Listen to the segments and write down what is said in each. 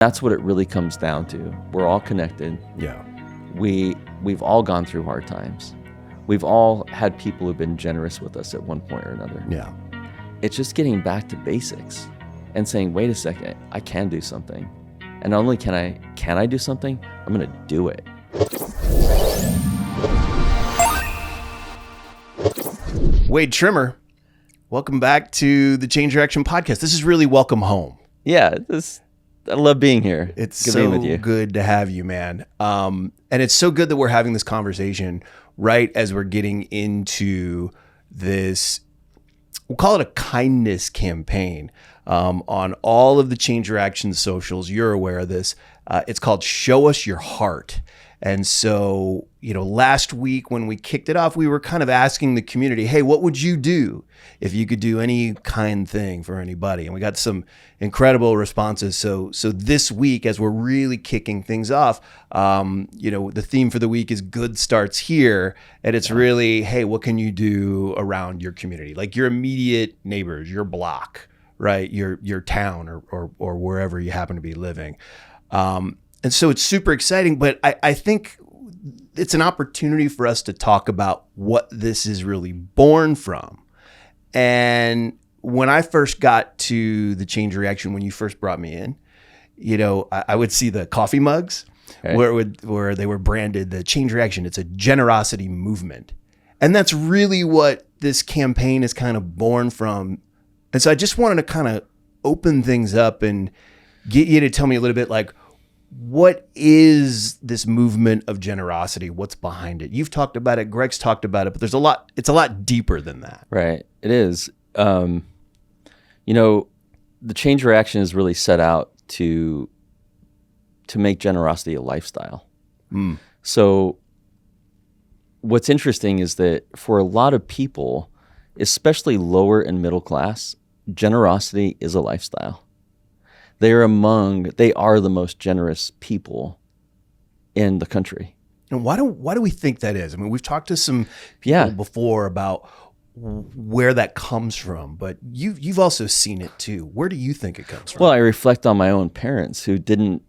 That's what it really comes down to. We're all connected. Yeah. We've all gone through hard times. We've all had people who've been generous with us at one point or another. Yeah. It's just getting back to basics and saying, wait a second, I can do something. And not only can I do something, I'm going to do it. Wade Trimmer, welcome back to the Change Your Action podcast. This is really welcome home. Yeah, I love being here. It's good so being with you. good to have you, man. And it's so good that we're having this conversation right as we're getting into this, we'll call it a kindness campaign on all of the Change Your Action socials. You're aware of this. It's called Show Us Your Heart. And so, last week when we kicked it off, we were kind of asking the community, hey, what would you do if you could do any kind thing for anybody? And we got some incredible responses. So this week, as we're really kicking things off, the theme for the week is good starts here. And it's really, hey, what can you do around your community? Like your immediate neighbors, your block, right? Your town or wherever you happen to be living. And so it's super exciting, but I think it's an opportunity for us to talk about what this is really born from. And when I first got to the Change Your Action, when you first brought me in, I would see the coffee mugs where they were branded the Change Your Action. It's a generosity movement. And that's really what this campaign is kind of born from. And so I just wanted to kind of open things up and get you to tell me a little bit like, what is this movement of generosity? What's behind it? You've talked about it. Greg's talked about it, but it's a lot deeper than that. Right. It is. The Change Your Action is really set out to make generosity a lifestyle. So what's interesting is that for a lot of people, especially lower and middle class, generosity is a lifestyle. They are the most generous people in the country. And why do we think that is? I mean, we've talked to some people before about where that comes from, but you've also seen it too. Where do you think it comes from? Well, I reflect on my own parents who didn't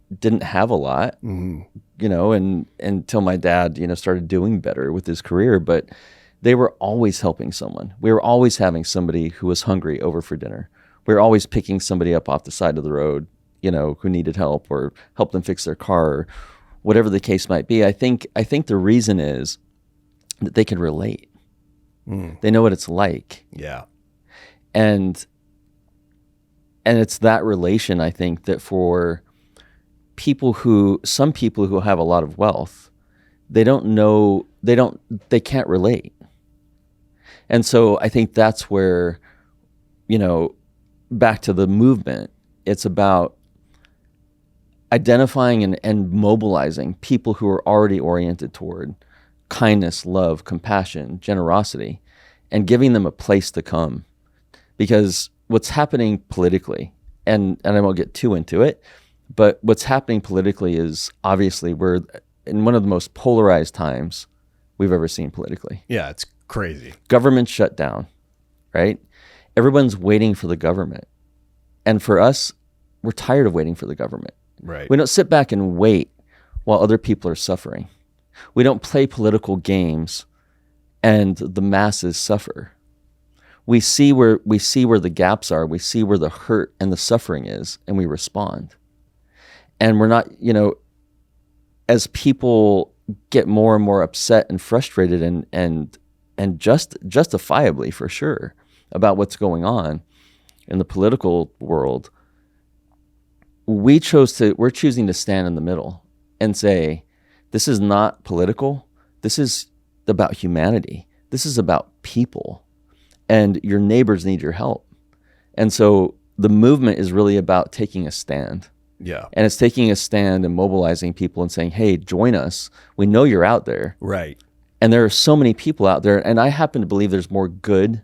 have a lot, and until my dad, started doing better with his career, but they were always helping someone. We were always having somebody who was hungry over for dinner. We were always picking somebody up off the side of the road, who needed help or help them fix their car or whatever the case might be. I think the reason is that they can relate. They know what it's like. Yeah. And it's that relation, I think, that for some people who have a lot of wealth, they can't relate. And so I think that's where, back to the movement, it's about identifying and mobilizing people who are already oriented toward kindness, love, compassion, generosity, and giving them a place to come. Because what's happening politically, and I won't get too into it, but what's happening politically is obviously we're in one of the most polarized times we've ever seen politically. Yeah, it's crazy. Government shut down, right? Everyone's waiting for the government. And for us, we're tired of waiting for the government. Right. We don't sit back and wait while other people are suffering. We don't play political games and the masses suffer. We see where the gaps are. We see where the hurt and the suffering is, and we respond. And we're not, as people get more and more upset and frustrated and justifiably for sure about what's going on in the political world, we're choosing to stand in the middle and say, this is not political. This is about humanity. This is about people, and your neighbors need your help. And so the movement is really about taking a stand. Yeah. And it's taking a stand and mobilizing people and saying, hey, join us. We know you're out there. Right. And there are so many people out there. And I happen to believe there's more good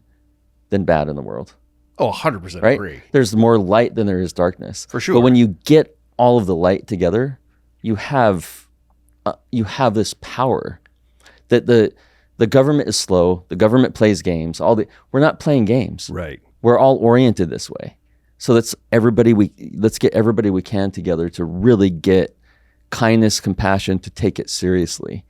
than bad in the world. Oh, 100% right? agree. There's more light than there is darkness. For sure. But when you get all of the light together, you have this power that the government is slow. The government plays games. We're not playing games. Right. We're all oriented this way. So let's get everybody we can together to really get kindness, compassion, to take it seriously.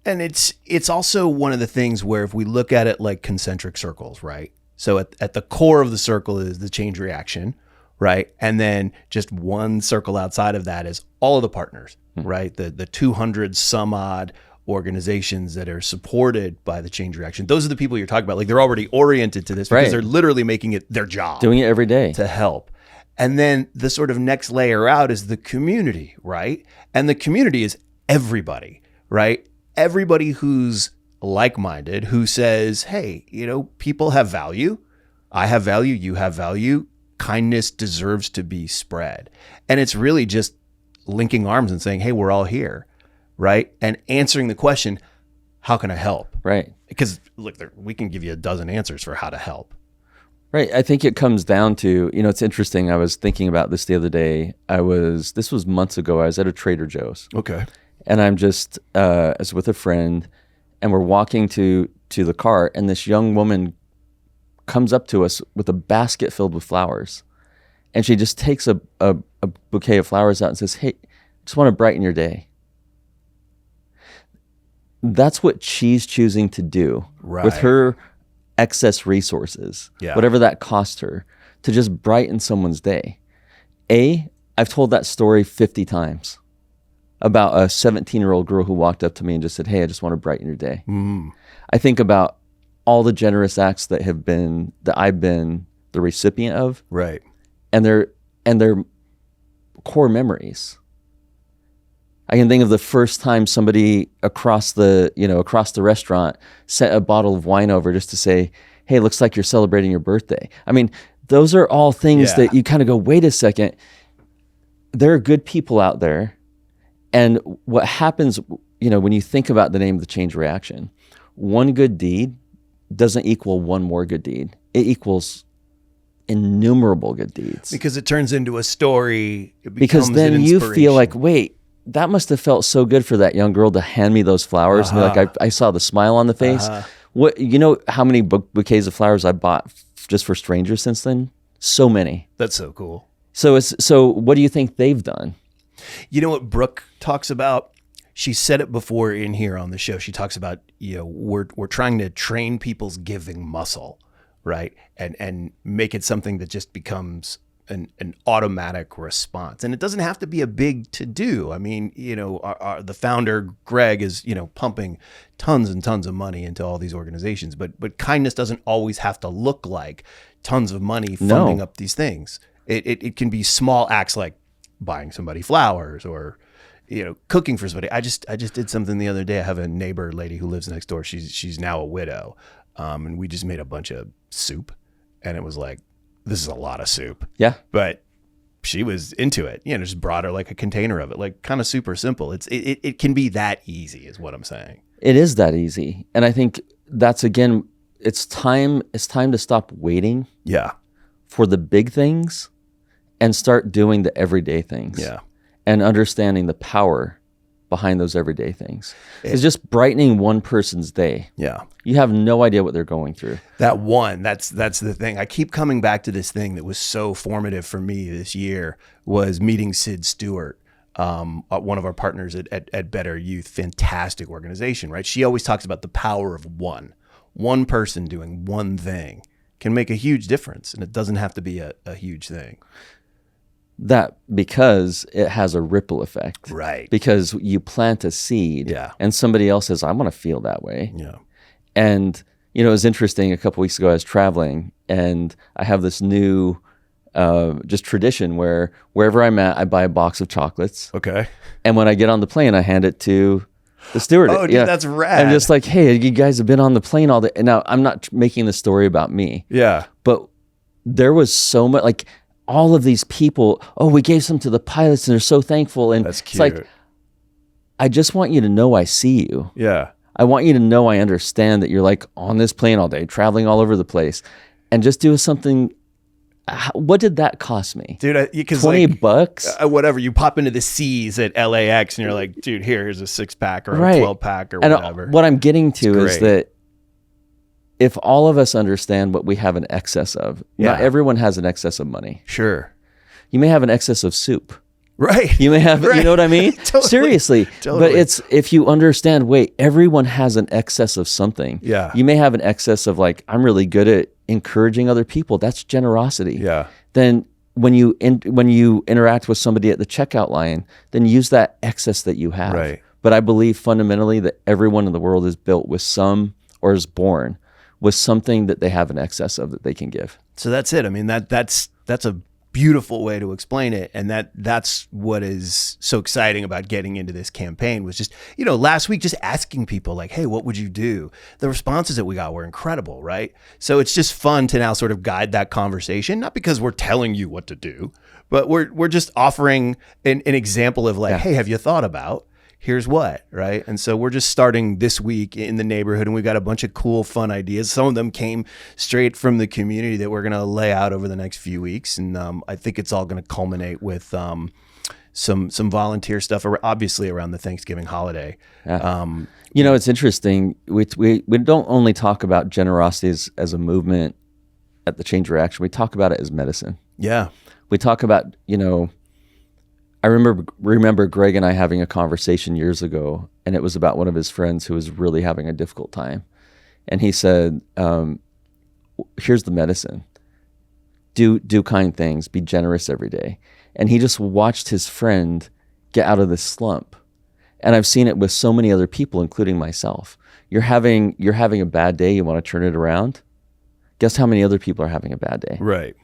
And it's also one of the things where if we look at it like concentric circles, right? So at the core of the circle is the change reaction, right? And then just one circle outside of that is all of the partners, right? The 200 some odd organizations that are supported by the change reaction. Those are the people you're talking about. Like they're already oriented to this because they're literally making it their job. Doing it every day. To help. And then the sort of next layer out is the community, right? And the community is everybody, right? Everybody who's like-minded, who says, hey, people have value. I have value. You have value. Kindness deserves to be spread. And it's really just linking arms and saying, hey, we're all here, right? And answering the question, how can I help? Right. Because look, we can give you a dozen answers for how to help. Right. I think it comes down to, it's interesting. I was thinking about this the other day. This was months ago. I was at a Trader Joe's. Okay. And I'm just, I was with a friend, and we're walking to the car, and this young woman comes up to us with a basket filled with flowers. And she just takes a bouquet of flowers out and says, hey, just want to brighten your day. That's what she's choosing to do with her excess resources, whatever that cost her, to just brighten someone's day. I've told that story 50 times about a 17-year-old girl who walked up to me and just said, hey, I just want to brighten your day. I think about all the generous acts that I've been the recipient of. Right. And their core memories. I can think of the first time somebody across the restaurant sent a bottle of wine over just to say, hey, looks like you're celebrating your birthday. I mean, those are all things that you kind of go, wait a second. There are good people out there. And what happens, when you think about the name of the change reaction, one good deed doesn't equal one more good deed. It equals innumerable good deeds. Because it turns into a story. Because then you feel like, wait, that must have felt so good for that young girl to hand me those flowers. And like, I saw the smile on the face. What, how many bouquets of flowers I bought just for strangers since then? So many. That's so cool. So what do you think they've done? You know what Brooke talks about? She said it before in here on the show. She talks about, we're trying to train people's giving muscle, right? And make it something that just becomes an automatic response. And it doesn't have to be a big to-do. I mean, the founder, Greg, is, pumping tons and tons of money into all these organizations. But kindness doesn't always have to look like tons of money funding up these things. It can be small acts like buying somebody flowers or, cooking for somebody. I just did something the other day. I have a neighbor lady who lives next door. She's now a widow. And we just made a bunch of soup, and it was like, this is a lot of soup. Yeah. But she was into it. Just brought her like a container of it, like kind of super simple. It can be that easy is what I'm saying. It is that easy. And I think that's, again, it's time to stop waiting for the big things and start doing the everyday things. Yeah. And understanding the power behind those everyday things. It's just brightening one person's day. Yeah. You have no idea what they're going through. That's the thing. I keep coming back to this thing that was so formative for me this year was meeting Sid Stewart, one of our partners at Better Youth. Fantastic organization, right? She always talks about the power of one person doing one thing can make a huge difference, and it doesn't have to be a huge thing. That because it has a ripple effect. Right. Because you plant a seed and somebody else says, I want to feel that way. Yeah. And, it was interesting. A couple weeks ago, I was traveling, and I have this new just tradition where wherever I'm at, I buy a box of chocolates. Okay. And when I get on the plane, I hand it to the steward. Oh, dude, that's rad. I'm just like, hey, you guys have been on the plane all day. And now I'm not making the story about me. Yeah. But there was so much, like, all of these people, we gave some to the pilots and they're so thankful. And that's cute. It's like, I just want you to know I see you. Yeah. I want you to know I understand that you're like on this plane all day, traveling all over the place, and just do something. What did that cost me? Dude, because $20? Whatever. You pop into the C's at LAX and you're like, dude, here's a 6-pack or a 12-pack or whatever. And what I'm getting to is that if all of us understand what we have an excess of, not everyone has an excess of money. Sure. You may have an excess of soup. Right. You may have, Right. you know what I mean? Totally. Seriously. Totally. But it's, if you understand, wait, everyone has an excess of something. Yeah. You may have an excess of like, I'm really good at encouraging other people. That's generosity. Yeah. Then when you interact with somebody at the checkout line, then use that excess that you have. Right. But I believe fundamentally that everyone in the world is built with some, or is born with something that they have an excess of that they can give. So that's it. I mean, that's a beautiful way to explain it. And that's what is so exciting about getting into this campaign was just, last week, just asking people like, hey, what would you do? The responses that we got were incredible, right? So it's just fun to now sort of guide that conversation, not because we're telling you what to do, but we're just offering an example of like, hey, have you thought about, here's what, right? And so we're just starting this week in the neighborhood, and we've got a bunch of cool, fun ideas. Some of them came straight from the community that we're going to lay out over the next few weeks. And I think it's all going to culminate with some volunteer stuff, obviously around the Thanksgiving holiday. Yeah. It's interesting. We don't only talk about generosity as a movement at the Change Reaction. We talk about it as medicine. Yeah. We talk about, I remember Greg and I having a conversation years ago, and it was about one of his friends who was really having a difficult time. And he said, here's the medicine. Do kind things, be generous every day. And he just watched his friend get out of this slump. And I've seen it with so many other people, including myself. You're having a bad day, you want to turn it around. Guess how many other people are having a bad day? Right.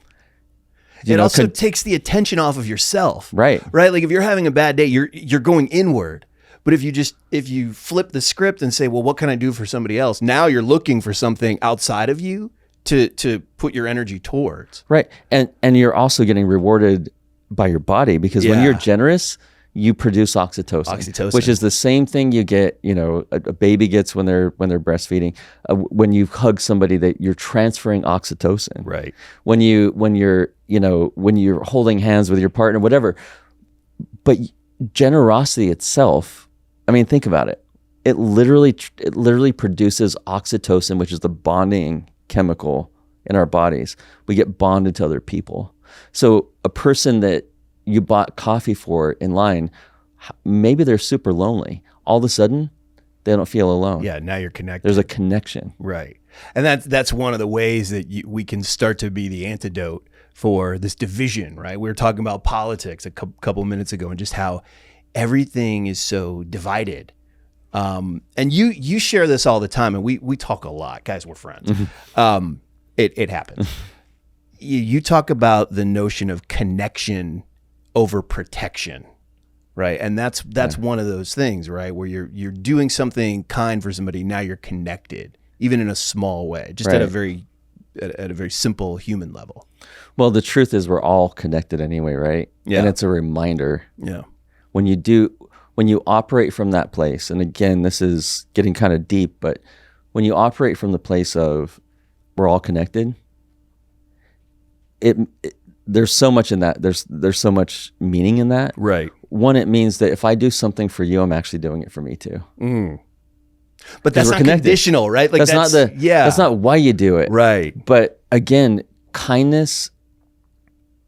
It also takes the attention off of yourself. Right. Like if you're having a bad day, you're going inward. But if you flip the script and say, well, what can I do for somebody else? Now you're looking for something outside of you to put your energy towards. Right. And you're also getting rewarded by your body, because when you're generous, you produce oxytocin, which is the same thing you get, a baby gets when they're breastfeeding. When you hug somebody, that you're transferring oxytocin. Right. When you're holding hands with your partner, whatever. But generosity itself, I mean, think about it. It literally produces oxytocin, which is the bonding chemical in our bodies. We get bonded to other people. So a person that you bought coffee for in line, maybe they're super lonely. All of a sudden, they don't feel alone. Yeah, now you're connected. There's a connection. Right. And that's one of the ways that we can start to be the antidote for this division, right? We were talking about politics a couple minutes ago and just how everything is so divided. And you share this all the time, and we talk a lot. Guys, we're friends. Mm-hmm. It happens. You talk about the notion of connection over protection, right? And that's one of those things, right? Where you're doing something kind for somebody, now you're connected, even in a small way, just at a very simple human level. Well, the truth is we're all connected anyway, right? Yeah. And it's a reminder. Yeah. When you operate from that place, and again, this is getting kind of deep, but when you operate from the place of we're all connected, there's so much in that. There's so much meaning in that. Right. One, it means that if I do something for you, I'm actually doing it for me too. Mm. But that's not conditional, right? Like that's not why you do it. Right. But again, kindness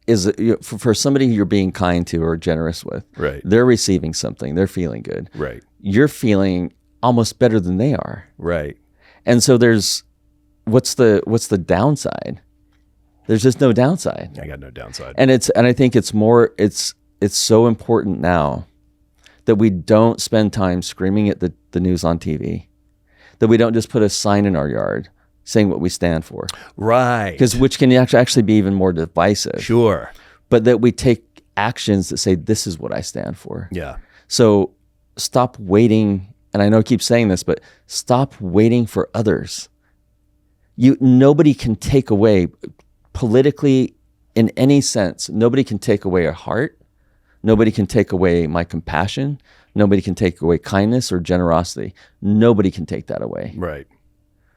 is for somebody who you're being kind to or generous with. Right. They're receiving something. They're feeling good. Right. You're feeling almost better than they are. Right. And so what's the downside? There's just no downside. I got no downside. And I think it's so important now that we don't spend time screaming at the news on TV, that we don't just put a sign in our yard saying what we stand for. Right. Because which can actually be even more divisive. Sure. But that we take actions that say, this is what I stand for. Yeah. So stop waiting. And I know I keep saying this, but stop waiting for others. Nobody can take away politically, in any sense, nobody can take away a heart. Nobody can take away my compassion. Nobody can take away kindness or generosity. Nobody can take that away. Right.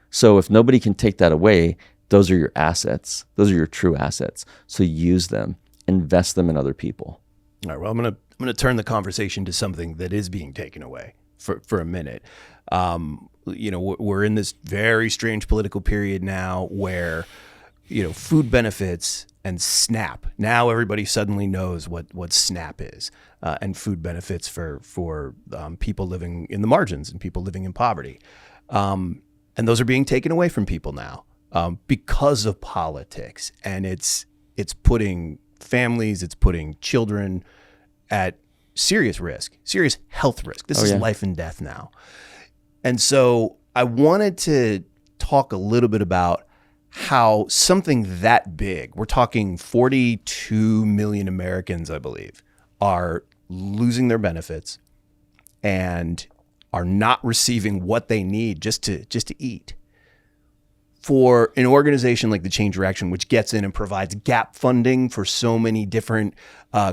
So if nobody can take that away, those are your assets. Those are your true assets. So use them, invest them in other people. All right. Well, I'm gonna turn the conversation to something that is being taken away. for a minute. We're in this very strange political period now where, food benefits and SNAP. Now everybody suddenly knows what SNAP is, and food benefits for people living in the margins and people living in poverty. And those are being taken away from people now because of politics. And it's putting families, it's putting children at serious risk, serious health risk. This is life and death now. And so I wanted to talk a little bit about how something that big, we're talking 42 million Americans, I believe, are losing their benefits and are not receiving what they need just to eat. For an organization like the Change Direction, which gets in and provides gap funding for so many different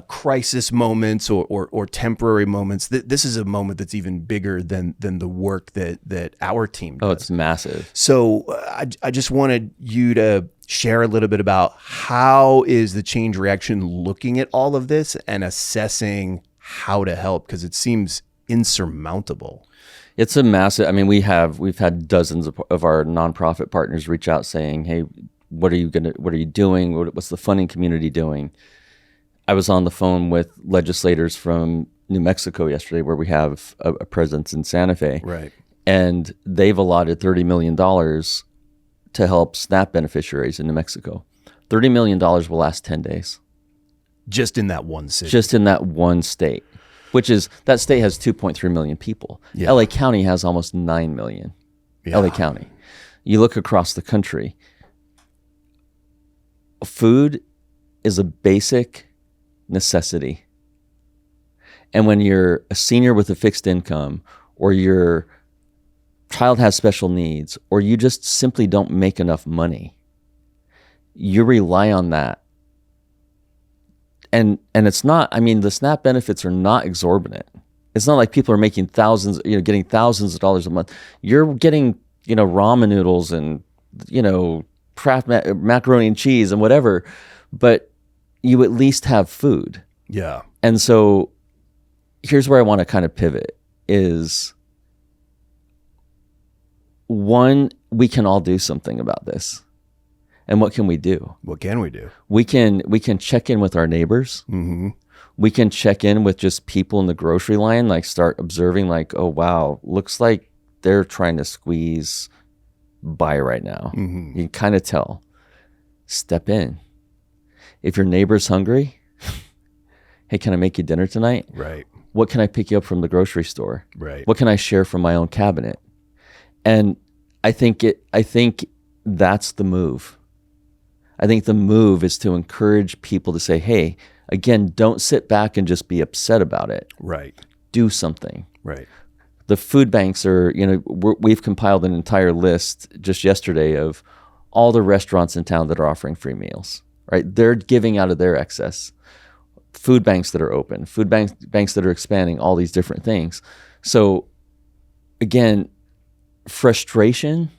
crisis moments or temporary moments, this is a moment that's even bigger than the work that our team does. Oh, it's massive. So I just wanted you to share a little bit about how is the Change Reaction looking at all of this and assessing how to help, because it seems insurmountable. It's a massive. I mean, we've had dozens of our nonprofit partners reach out saying, "Hey, what are you doing? What's the funding community doing?" I was on the phone with legislators from New Mexico yesterday, where we have a presence in Santa Fe, right? And they've allotted $30 million to help SNAP beneficiaries in New Mexico. $30 million will last 10 days, just in that one city, just in that one state. Which is, that state has 2.3 million people. Yeah. LA County has almost 9 million. Yeah. LA County. You look across the country, food is a basic necessity. And when you're a senior with a fixed income, or your child has special needs, or you just simply don't make enough money, you rely on that. And it's not, I mean, the SNAP benefits are not exorbitant. It's not like people are making thousands, getting thousands of dollars a month. You're getting, ramen noodles and, Kraft macaroni and cheese and whatever, but you at least have food. Yeah. And so here's where I want to kind of pivot is, one, we can all do something about this. And what can we do? What can we do? We can check in with our neighbors. Mm-hmm. We can check in with just people in the grocery line, like start observing, like, oh, wow, looks like they're trying to squeeze by right now. Mm-hmm. You can kind of tell. Step in. If your neighbor's hungry, hey, can I make you dinner tonight? Right. What can I pick you up from the grocery store? Right. What can I share from my own cabinet? And I think that's the move. I think the move is to encourage people to say, hey, again, don't sit back and just be upset about it. Right. Do something. Right. The food banks are, we've compiled an entire list just yesterday of all the restaurants in town that are offering free meals, right? They're giving out of their excess. Food banks that are open, food banks that are expanding, all these different things. So again, frustration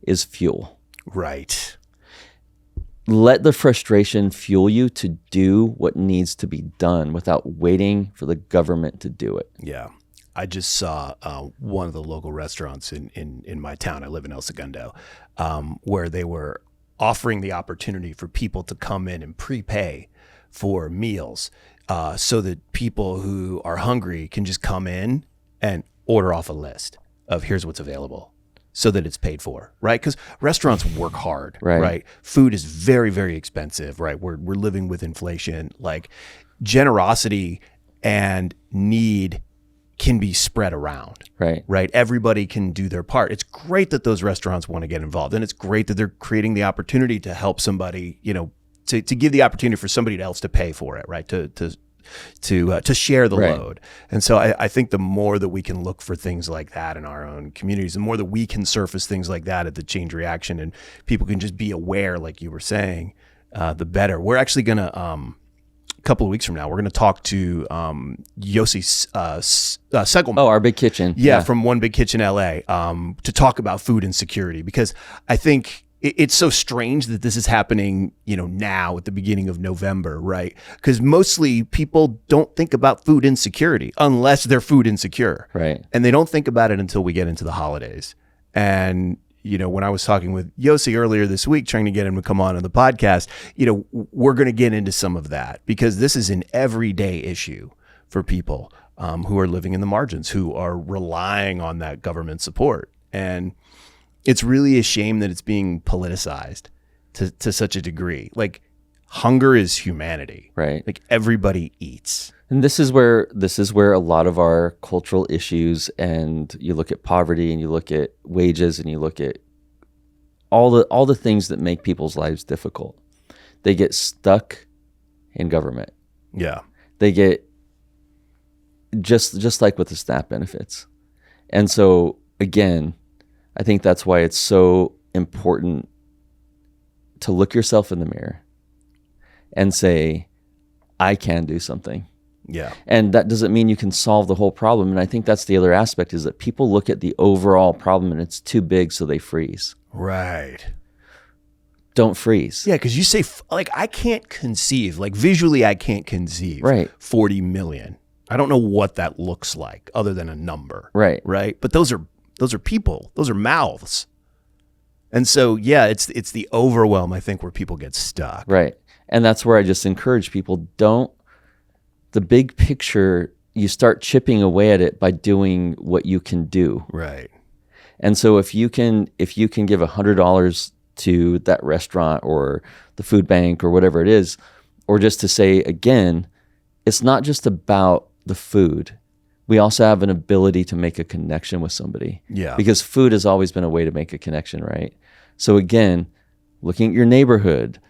is fuel. Right. Let the frustration fuel you to do what needs to be done without waiting for the government to do it. Yeah. I just saw one of the local restaurants in my town. I live in El Segundo, where they were offering the opportunity for people to come in and prepay for meals so that people who are hungry can just come in and order off a list of here's what's available, so that it's paid for, right? Because restaurants work hard, right? Food is very, very expensive, right? We're living with inflation. Like, generosity and need can be spread around, right? Everybody can do their part. It's great that those restaurants want to get involved, and it's great that they're creating the opportunity to help somebody, to give the opportunity for somebody else to pay for it, right? To share the load. And so I think the more that we can look for things like that in our own communities, the more that we can surface things like that at the Change Reaction, and people can just be aware, like you were saying, the better. We're actually going to, a couple of weeks from now, we're going to talk to Yossi Segelman. Oh, our Big Kitchen. Yeah, from One Big Kitchen LA, to talk about food insecurity, because I think it's so strange that this is happening, now at the beginning of November, right? Because mostly people don't think about food insecurity unless they're food insecure. Right. And they don't think about it until we get into the holidays. And, when I was talking with Yossi earlier this week, trying to get him to come on the podcast, we're going to get into some of that because this is an everyday issue for people who are living in the margins, who are relying on that government support. And it's really a shame that it's being politicized to such a degree. Like, hunger is humanity, right? Like, everybody eats. And this is where a lot of our cultural issues, and you look at poverty and you look at wages and you look at all the things that make people's lives difficult. They get stuck in government. Yeah. They get just like with the SNAP benefits. And so again, I think that's why it's so important to look yourself in the mirror and say, I can do something. Yeah. And that doesn't mean you can solve the whole problem. And I think that's the other aspect, is that people look at the overall problem and it's too big, so they freeze. Right. Don't freeze. Yeah, because you say, I can't conceive, visually I can't conceive. Right. 40 million. I don't know what that looks like other than a number. Right. Right. But those are people. Those are mouths. And so, yeah, it's the overwhelm, I think, where people get stuck. Right. And that's where I just encourage people, the big picture, you start chipping away at it by doing what you can do. Right. And so if you can give $100 to that restaurant or the food bank or whatever it is, or just to say, again, it's not just about the food. We also have an ability to make a connection with somebody. Yeah. Because food has always been a way to make a connection, right? So again, looking at your neighborhood,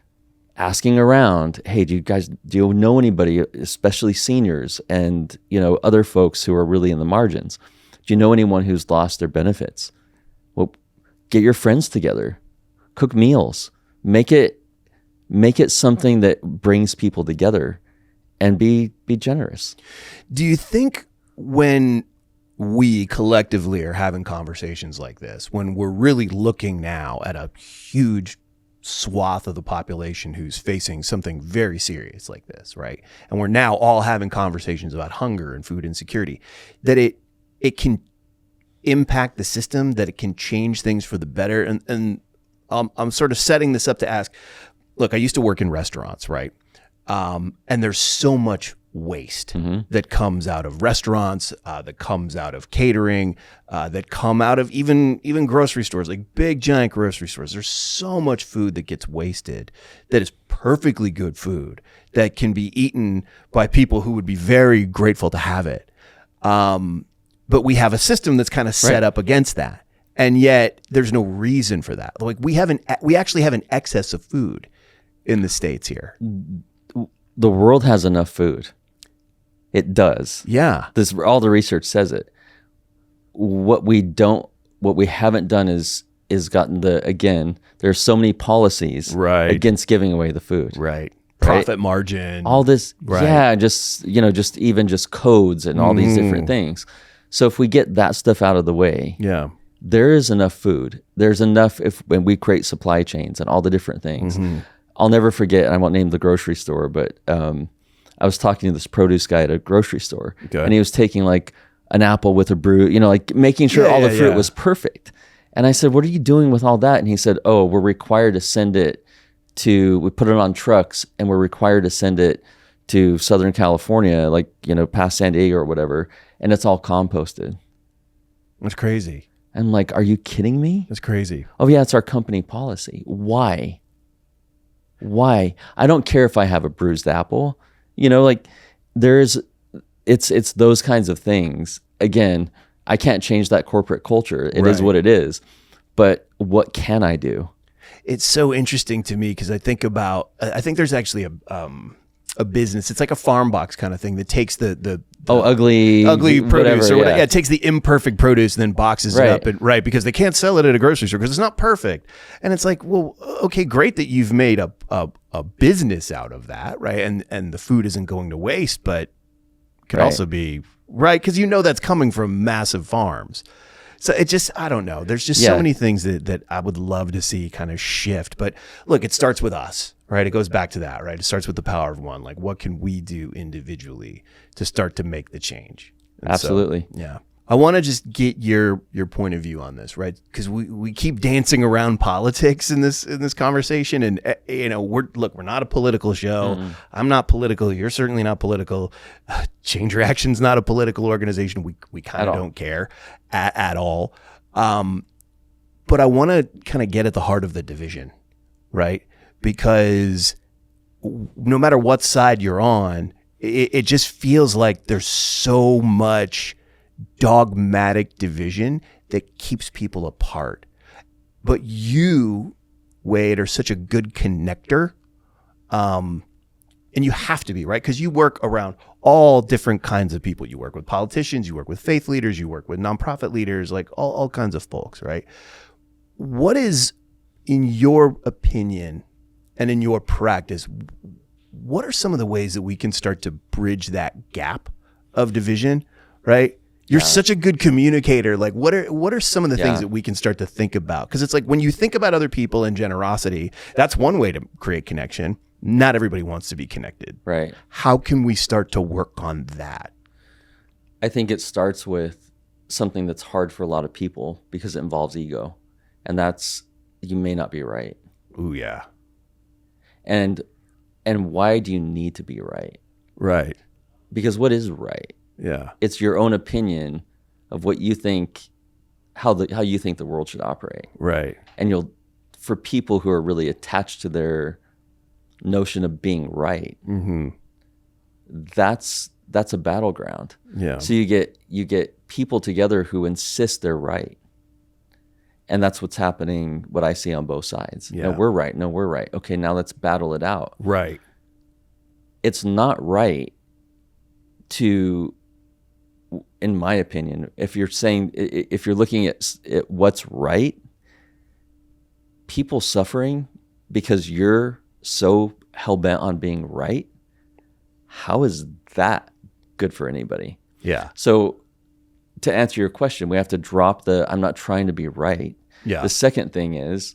asking around, hey, do you know anybody, especially seniors and other folks who are really in the margins? Do you know anyone who's lost their benefits? Well, get your friends together, cook meals, make it something that brings people together, and be generous. Do you think when we collectively are having conversations like this, when we're really looking now at a huge swath of the population who's facing something very serious like this, right? And we're now all having conversations about hunger and food insecurity, that it can impact the system, that it can change things for the better. And I'm sort of setting this up to ask, look, I used to work in restaurants, right? And there's so much waste that comes out of restaurants, that comes out of catering, that come out of even grocery stores, like big giant grocery stores. There's so much food that gets wasted that is perfectly good food that can be eaten by people who would be very grateful to have it. But we have a system that's kind of set up against that. And yet there's no reason for that. Like we actually have an excess of food in the States here. The world has enough food. It does. Yeah. All the research says it. What we haven't done is gotten there's so many policies against giving away the food. Right. Profit margin. All this, just codes and all these different things. So if we get that stuff out of the way, there is enough food. There's enough when we create supply chains and all the different things. I'll never forget, and I won't name the grocery store, but I was talking to this produce guy at a grocery store, and he was taking like an apple with a bruise, making sure all the fruit was perfect. And I said, what are you doing with all that? And he said, oh, we're required to send it we put it on trucks, and we're required to send it to Southern California, past San Diego or whatever, and it's all composted. That's crazy. I'm like, are you kidding me? That's crazy. Oh yeah, it's our company policy. Why? I don't care if I have a bruised apple. It's those kinds of things. Again, I can't change that corporate culture. It is what it is. But what can I do? It's so interesting to me because I think there's actually a business. It's like a farm box kind of thing that takes the ugly produce whatever, or whatever. Yeah, it takes the imperfect produce and then boxes it up because they can't sell it at a grocery store because it's not perfect. And it's like, well, okay, great that you've made a business out of that, right? And the food isn't going to waste, but it could also be because that's coming from massive farms. So it just, I don't know. There's just so many things that I would love to see kind of shift. But look, it starts with us, right? It goes back to that, right? It starts with the power of one. Like, what can we do individually to start to make the change? And Absolutely. So, yeah. I want to just get your point of view on this, right? Because we keep dancing around politics in this conversation, and we're not a political show. Mm-hmm. I'm not political. You're certainly not political. Change Reaction's not a political organization. We kind of don't care at all. But I want to kind of get at the heart of the division, right? Because no matter what side you're on, it just feels like there's so much dogmatic division that keeps people apart. But you, Wade, are such a good connector. And you have to be, right? Because you work around all different kinds of people. You work with politicians, you work with faith leaders, you work with nonprofit leaders, like all kinds of folks, right? What is, in your opinion and in your practice, what are some of the ways that we can start to bridge that gap of division, right? You're such a good communicator. Like, what are some of the things that we can start to think about? Because it's like when you think about other people and generosity, that's one way to create connection. Not everybody wants to be connected. Right. How can we start to work on that? I think it starts with something that's hard for a lot of people because it involves ego. And that's, you may not be right. Ooh, yeah. And why do you need to be right? Right. Because what is right? Yeah. It's your own opinion of what you think, how you think the world should operate. Right. And for people who are really attached to their notion of being right, mm-hmm. that's a battleground. Yeah. So you get people together who insist they're right. And that's what's happening, what I see on both sides. Yeah. No, we're right. No, we're right. Okay, now let's battle it out. Right. It's not right to, in my opinion, if you're looking at what's right, people suffering because you're so hell-bent on being right, how is that good for anybody? Yeah. So to answer your question, we have to drop I'm not trying to be right. Yeah. The second thing is,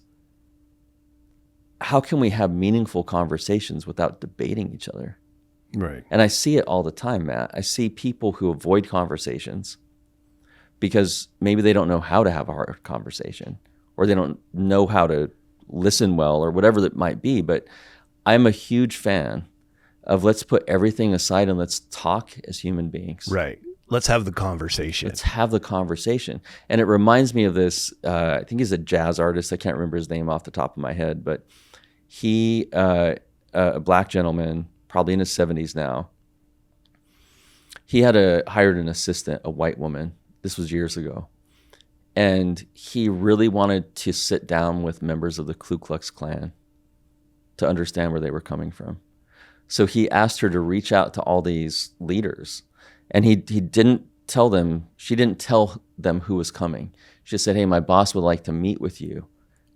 how can we have meaningful conversations without debating each other? Right. And I see it all the time, Matt. I see people who avoid conversations because maybe they don't know how to have a hard conversation, or they don't know how to listen well, or whatever that might be. But I'm a huge fan of, let's put everything aside and let's talk as human beings. Right. Let's have the conversation. Let's have the conversation. And it reminds me of this, I think he's a jazz artist. I can't remember his name off the top of my head, but he, a black gentleman, probably in his 70s now, he had hired an assistant, a white woman. This was years ago. And he really wanted to sit down with members of the Ku Klux Klan to understand where they were coming from. So he asked her to reach out to all these leaders. And he didn't tell them, she didn't tell them who was coming. She just said, hey, my boss would like to meet with you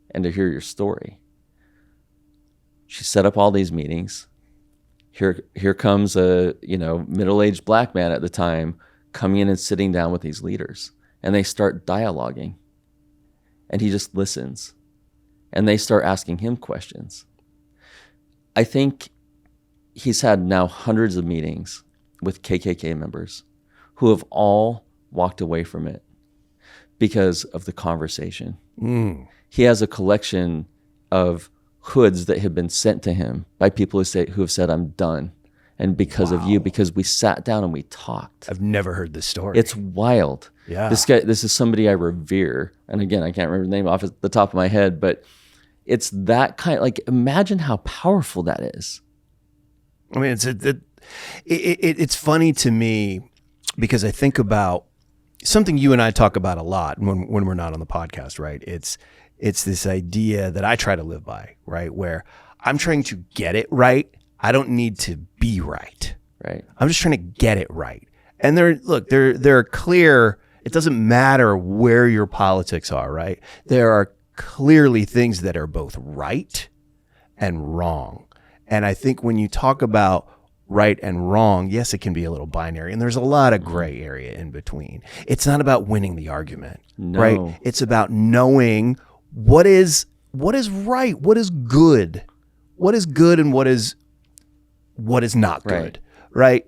and to hear your story. She set up all these meetings. Here comes a middle-aged black man at the time coming in and sitting down with these leaders. And they start dialoguing. And he just listens. And they start asking him questions. I think he's had now hundreds of meetings with KKK members who have all walked away from it because of the conversation. Mm. He has a collection of hoods that have been sent to him by people who have said, I'm done. And because of you, because we sat down and we talked. I've never heard this story. It's wild. Yeah. This is somebody I revere. And again, I can't remember the name off the top of my head, but it's that kind, like, imagine how powerful that is. I mean, it's funny to me because I think about something you and I talk about a lot when we're not on the podcast, right? It's this idea that I try to live by, right? Where I'm trying to get it right. I don't need to be right. Right. I'm just trying to get it right. And there are clear, it doesn't matter where your politics are, right? There are clearly things that are both right and wrong. And I think when you talk about right and wrong, yes, it can be a little binary, and there's a lot of gray area in between. It's not about winning the argument, right? It's about knowing what is right, what is good, and what is not good, right?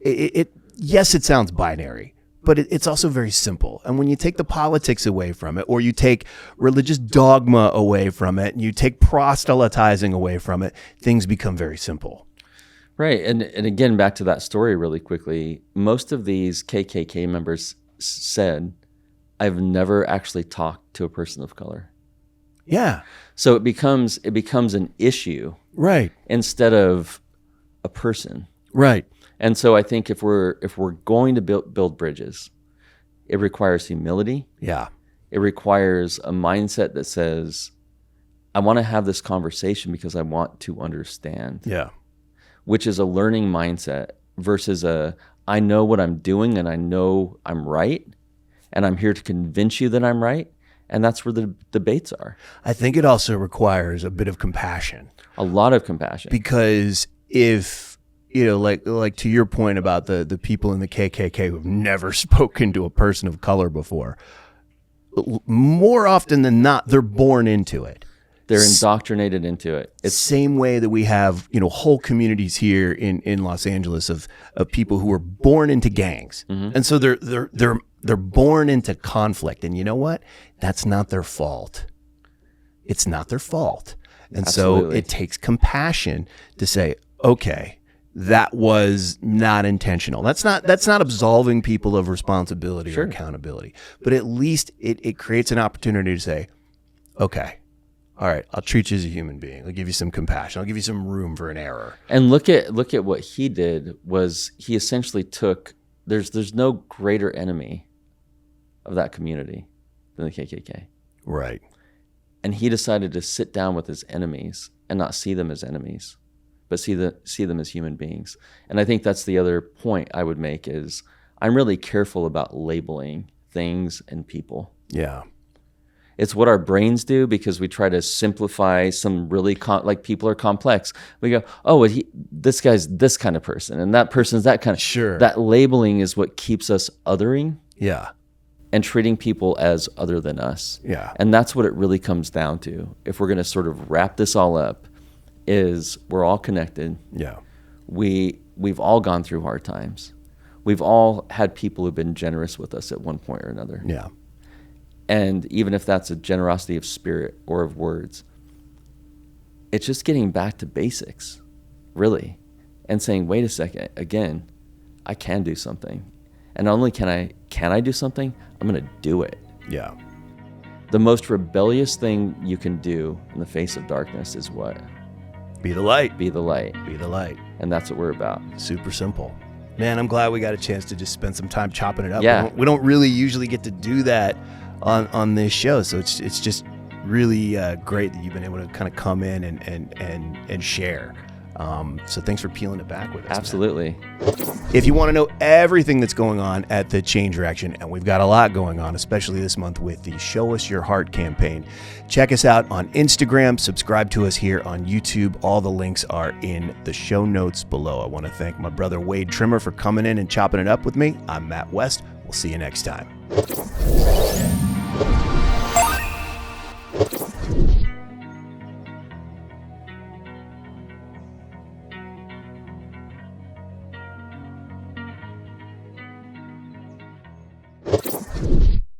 Yes, it sounds binary, but it's also very simple. And when you take the politics away from it, or you take religious dogma away from it, and you take proselytizing away from it, things become very simple. Right. And again, back to that story really quickly, most of these KKK members said, I've never actually talked to a person of color. Yeah. So it becomes an issue. Right. Instead of a person. Right. And so I think if we're going to build bridges, it requires humility. Yeah. It requires a mindset that says, I want to have this conversation because I want to understand. Yeah. Which is a learning mindset versus I know what I'm doing and I know I'm right and I'm here to convince you that I'm right. And that's where the debates are. I think it also requires a bit of compassion. A lot of compassion. Because if, like to your point about the people in the KKK who've never spoken to a person of color before, more often than not, they're born into it. They're indoctrinated into it. It's the same way that we have, whole communities here in Los Angeles of people who were born into gangs. Mm-hmm. And so they're born into conflict. And you know what? That's not their fault. It's not their fault. And Absolutely. So it takes compassion to say, okay, that was not intentional. That's not absolving people of responsibility or accountability. But at least it creates an opportunity to say, okay, all right, I'll treat you as a human being. I'll give you some compassion. I'll give you some room for an error. And look at what he did was he essentially took, there's no greater enemy of that community than the KKK. Right. And he decided to sit down with his enemies and not see them as enemies, but see them as human beings. And I think that's the other point I would make is I'm really careful about labeling things and people. Yeah. It's what our brains do because we try to simplify some really like people are complex. We go, oh, this guy's this kind of person and that person's that kind of. Sure. That labeling is what keeps us othering. Yeah. And treating people as other than us. Yeah. And that's what it really comes down to. If we're going to sort of wrap this all up, is we're all connected. Yeah. We've all gone through hard times. We've all had people who've been generous with us at one point or another. Yeah. And even if that's a generosity of spirit or of words, it's just getting back to basics, really, and saying, wait a second, again, I can do something. And not only can I do something, I'm going to do it. Yeah. The most rebellious thing you can do in the face of darkness is what? Be the light. Be the light. Be the light. And that's what we're about. Super simple. Man, I'm glad we got a chance to just spend some time chopping it up. Yeah. We don't really usually get to do that on this show, so it's just really great that you've been able to kind of come in and share. So thanks for peeling it back with us. Absolutely. Man. If you want to know everything that's going on at the Change Direction, and we've got a lot going on, especially this month with the Show Us Your Heart campaign, check us out on Instagram, subscribe to us here on YouTube. All the links are in the show notes below. I want to thank my brother Wade Trimmer for coming in and chopping it up with me. I'm Matt West. We'll see you next time.